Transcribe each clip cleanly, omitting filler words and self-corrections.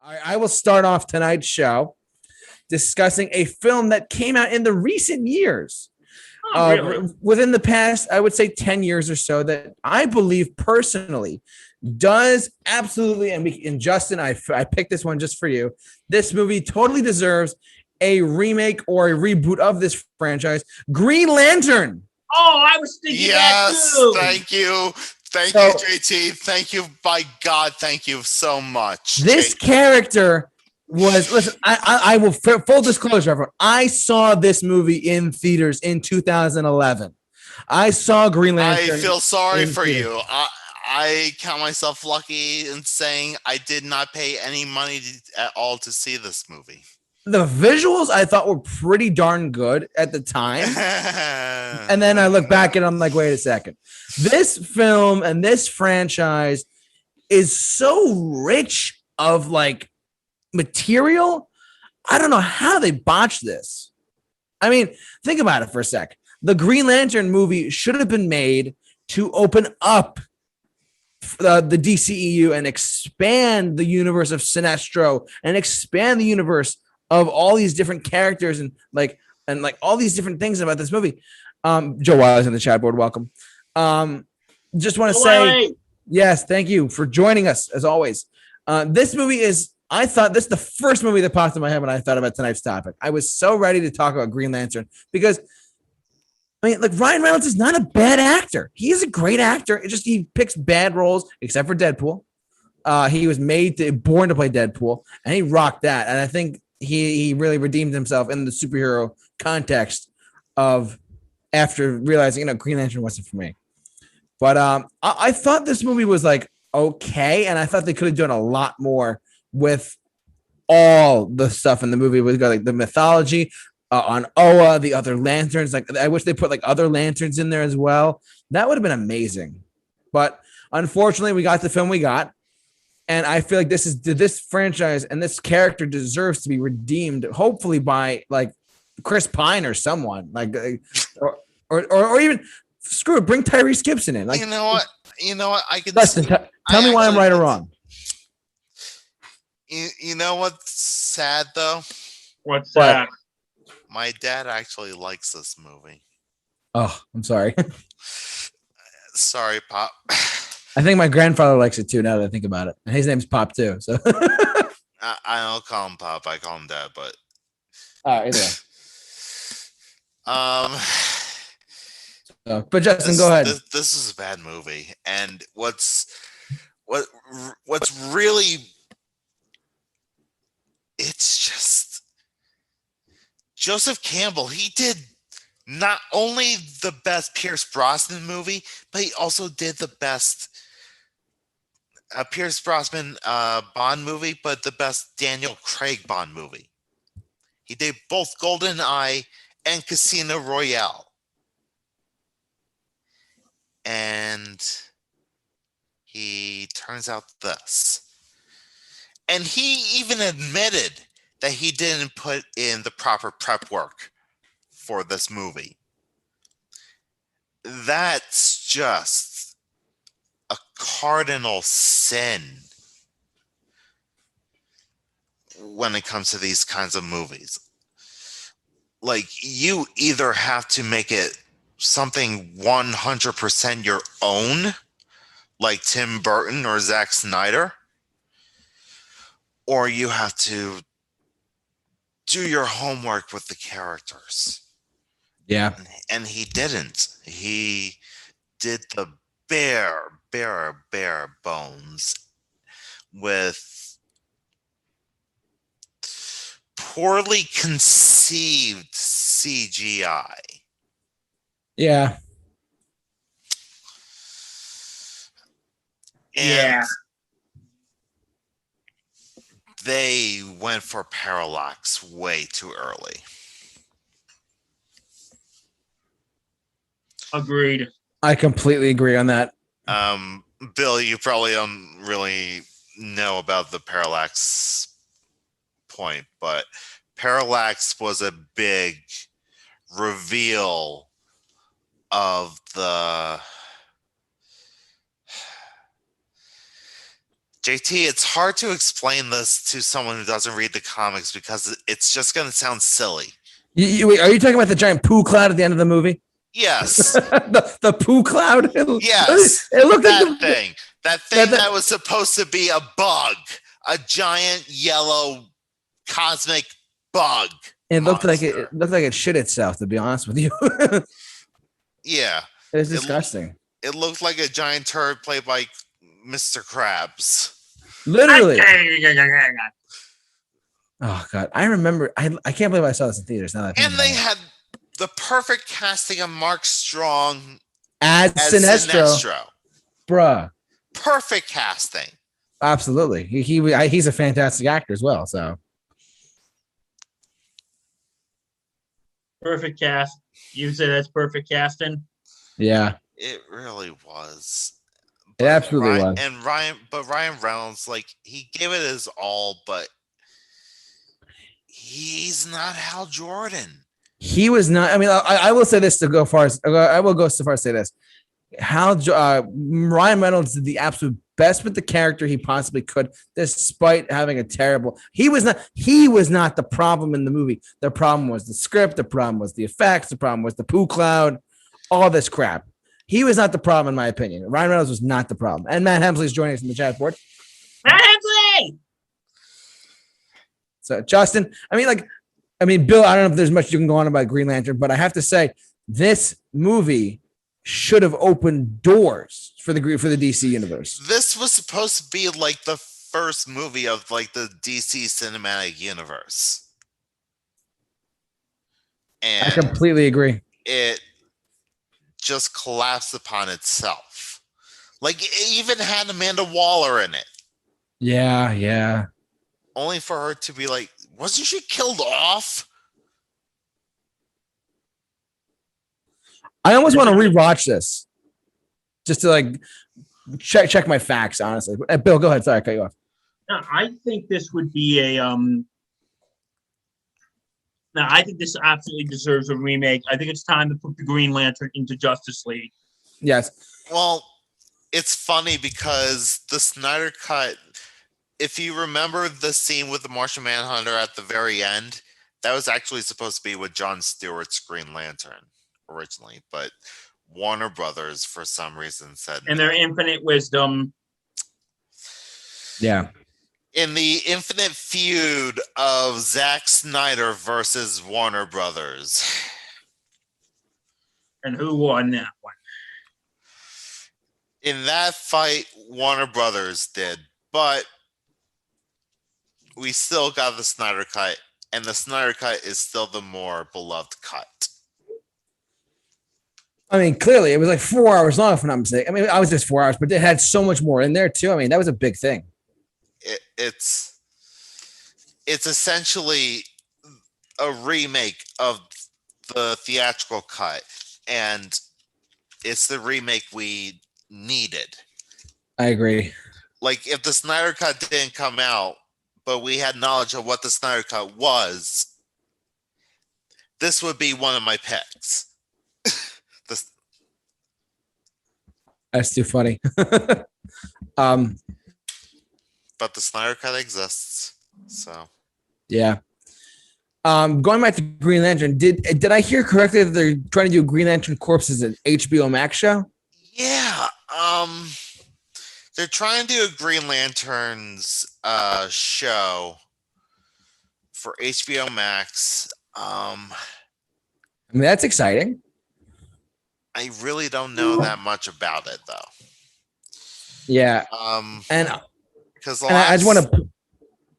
I will start off tonight's show discussing a film that came out in the recent years. Really? Within the past, I would say 10 years or so, that I believe personally does absolutely, and Justin, I picked this one just for you. This movie totally deserves a remake or a reboot of this franchise, Green Lantern. Oh, I was thinking that too. Thank you. Thank you, JT. Thank you. By God, thank you so much. This character was, listen, I will, full disclosure, everyone, I saw this movie in theaters in 2011. I saw Green Lantern. I feel sorry for you. I count myself lucky in saying I did not pay any money at all to see this movie. The visuals I thought were pretty darn good at the time. And then I look back and I'm like, wait a second. This film and this franchise is so rich of like material. I don't know how they botched this. I mean, think about it for a sec. The Green Lantern movie should have been made to open up the DCEU and expand the universe of Sinestro and expand the universe of all these different characters and all these different things about this movie. Joe Wiley's in the chat board. Welcome. Just want to say, yes, thank you for joining us as always. This movie is, I thought this is the first movie that popped in my head when I thought about tonight's topic. I was so ready to talk about Green Lantern because, I mean, like, Ryan Reynolds is not a bad actor. He is a great actor. It's just he picks bad roles, except for Deadpool. He was born to play Deadpool, and he rocked that. And I think he really redeemed himself in the superhero context of after realizing, Green Lantern wasn't for me. But I thought this movie was like okay, and I thought they could have done a lot more with all the stuff in the movie. With like the mythology on Oa, the other lanterns. Like, I wish they put like other lanterns in there as well. That would have been amazing. But unfortunately, we got the film we got. And I feel like this franchise and this character deserves to be redeemed, hopefully by like Chris Pine or someone, like, or even screw it, bring Tyrese Gibson in. Like, you know what? I can. Dustin, tell me why I'm right or wrong. You know what's sad though? What's sad? My dad actually likes this movie. Oh, I'm sorry. Sorry, Pop. I think my grandfather likes it too, now that I think about it. And his name's Pop too. So I don't call him Pop, I call him Dad, but anyway. But Justin, go ahead. This is a bad movie. And what's really, it's just Joseph Campbell, he did not only the best Pierce Brosnan movie, but he also did the best Pierce Brosnan Bond movie, but the best Daniel Craig Bond movie. He did both GoldenEye and Casino Royale. And he turns out this. And he even admitted that he didn't put in the proper prep work for this movie. That's just a cardinal sin when it comes to these kinds of movies. Like, you either have to make it something 100% your own, like Tim Burton or Zack Snyder, or you have to do your homework with the characters. Yeah. And he didn't. He did the bare bones with poorly conceived CGI. Yeah. And they went for Parallax way too early. Agreed. I completely agree on that. Bill, you probably don't really know about the Parallax point, but Parallax was a big reveal of JT, it's hard to explain this to someone who doesn't read the comics because it's just going to sound silly. Wait, are you talking about the giant poo cloud at the end of the movie? Yes. the poo cloud? Yes. It looked that like thing. That thing that was supposed to be a bug. A giant yellow cosmic bug. It looked like it shit itself, to be honest with you. Yeah. It's disgusting. It looked like a giant turd played by Mr. Krabs. Literally. Oh God, I remember. I can't believe I saw this in theaters. Now and they had the perfect casting of Mark Strong as Sinestro. Bruh. Perfect casting. Absolutely. He's a fantastic actor as well. So perfect cast. You say that's perfect casting? Yeah. It really was. It absolutely was. And Ryan Reynolds, like, he gave it his all, but he's not Hal Jordan. He was not. I mean, I will say this to go far as I will go so far as say this. Ryan Reynolds did the absolute best with the character he possibly could, despite having a terrible. He was not the problem in the movie. The problem was the script. The problem was the effects. The problem was the poo cloud. All this crap. He was not the problem, in my opinion. Ryan Reynolds was not the problem. And Matt Hemsley is joining us in the chat board. Matt Hemsley. So Justin, Bill, I don't know if there's much you can go on about Green Lantern, but I have to say this movie should have opened doors for the DC universe. This was supposed to be like the first movie of like the DC cinematic universe. And I completely agree. It just collapsed upon itself. Like, it even had Amanda Waller in it. Yeah. Only for her to be like, wasn't she killed off? I almost want to rewatch this just to like check my facts, honestly. Bill, go ahead. Sorry, I cut you off. No, I think this would be a No, I think this absolutely deserves a remake. I think it's time to put the Green Lantern into Justice League. Yes. Well, it's funny because the Snyder Cut, if you remember the scene with the Martian Manhunter at the very end, that was actually supposed to be with Jon Stewart's Green Lantern originally, but Warner Brothers, for some reason, said and their infinite wisdom. Yeah. In the infinite feud of Zack Snyder versus Warner Brothers. And who won that one? In that fight, Warner Brothers did, but we still got the Snyder Cut, and the Snyder Cut is still the more beloved cut. I mean, clearly, it was like 4 hours long, if I'm not mistaken. I mean, I was just 4 hours, but it had so much more in there, too. I mean, that was a big thing. It's essentially a remake of the theatrical cut, and it's the remake we needed. I agree. Like, if the Snyder Cut didn't come out, but we had knowledge of what the Snyder Cut was, this would be one of my picks. That's too funny. But the Snyder Cut exists, so yeah. Going back to Green Lantern, did I hear correctly that they're trying to do Green Lantern Corps as an HBO Max show? Yeah. They're trying to do a Green Lanterns show for HBO Max. I mean, that's exciting. I really don't know that much about it, though. Yeah. And because I just want to.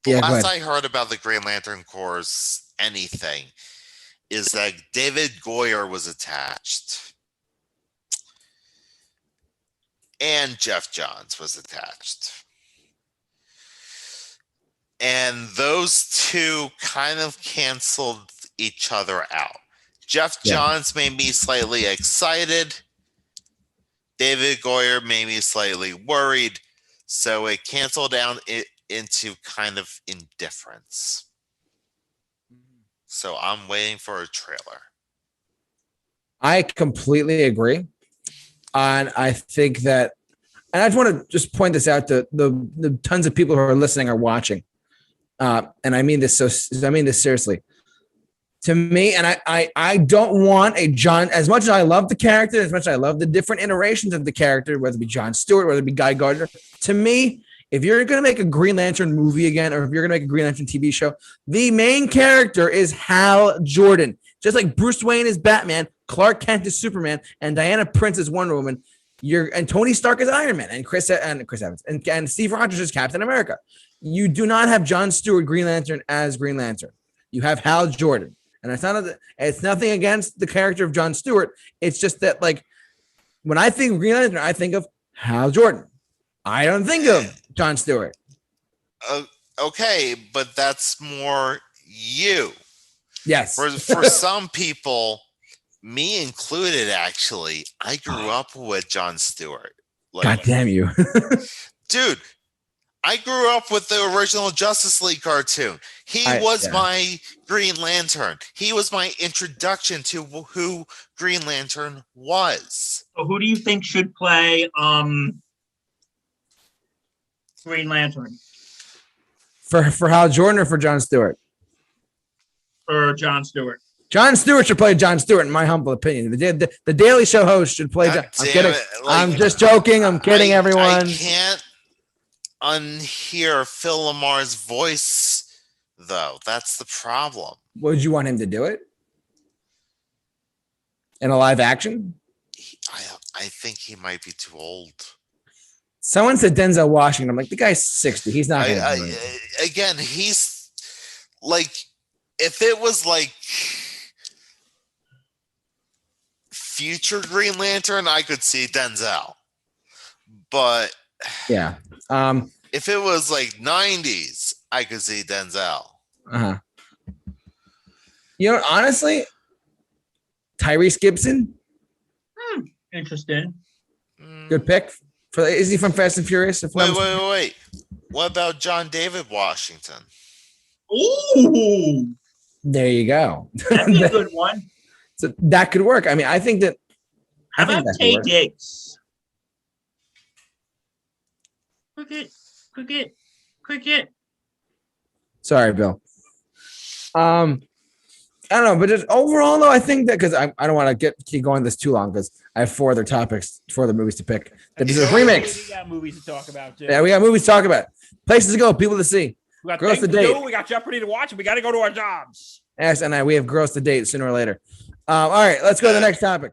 The last I heard about the Green Lantern Corps, anything, is that David Goyer was attached, and Jeff Johns was attached, and those two kind of canceled each other out. Jeff Johns made me slightly excited. David Goyer made me slightly worried. So it canceled down into kind of indifference. So I'm waiting for a trailer. I completely agree. And I think that and I just want to just point this out to the tons of people who are listening or watching. And I mean this seriously. To me, and I don't want a John, as much as I love the character, as much as I love the different iterations of the character, whether it be John Stewart, whether it be Guy Gardner, to me, if you're going to make a Green Lantern movie again, or if you're going to make a Green Lantern TV show, the main character is Hal Jordan. Just like Bruce Wayne is Batman, Clark Kent is Superman, and Diana Prince is Wonder Woman. And Tony Stark is Iron Man, and Chris Evans, and Steve Rogers is Captain America. You do not have John Stewart Green Lantern as Green Lantern. You have Hal Jordan. And it's nothing against the character of John Stewart. It's just that, like, when I think of Green Lantern, I think of Hal Jordan. I don't think of John Stewart. Okay, but that's more you. Yes. For some people, me included, actually, I grew up with John Stewart. Like, God damn you. Dude, I grew up with the original Justice League cartoon. He was my Green Lantern. He was my introduction to who Green Lantern was. So who do you think should play Green Lantern? For Hal Jordan or for John Stewart? For John Stewart. John Stewart should play John Stewart, in my humble opinion. The Daily Show host should play John. I'm kidding. I'm just joking. I'm kidding, everyone. I can't unhear Phil Lamar's voice, though. That's the problem. Would you want him to do it in a live action? I think he might be too old. Someone said Denzel Washington. I'm like, the guy's 60. He's not. Again, he's like, if it was like future Green Lantern, I could see Denzel. But yeah. If it was like 90s, I could see Denzel. Uh-huh. You know, honestly, Tyrese Gibson. Interesting. Good pick. Is he from Fast and Furious? Wait. What about John David Washington? Ooh. There you go. That'd be a good one. So that could work. I mean, I think that. How about Tay Diggs? Cricket. Sorry, Bill. I don't know, but just overall, though, I think that because I don't want to keep going this too long because I have 4 other movies to pick. This is remakes. We got movies to talk about, too. Yeah, we got movies to talk about. Places to go, people to see. We got girls to date. We got Jeopardy to watch, and we got to go to our jobs. Yes, and we have girls to date sooner or later. All right, let's go to the next topic.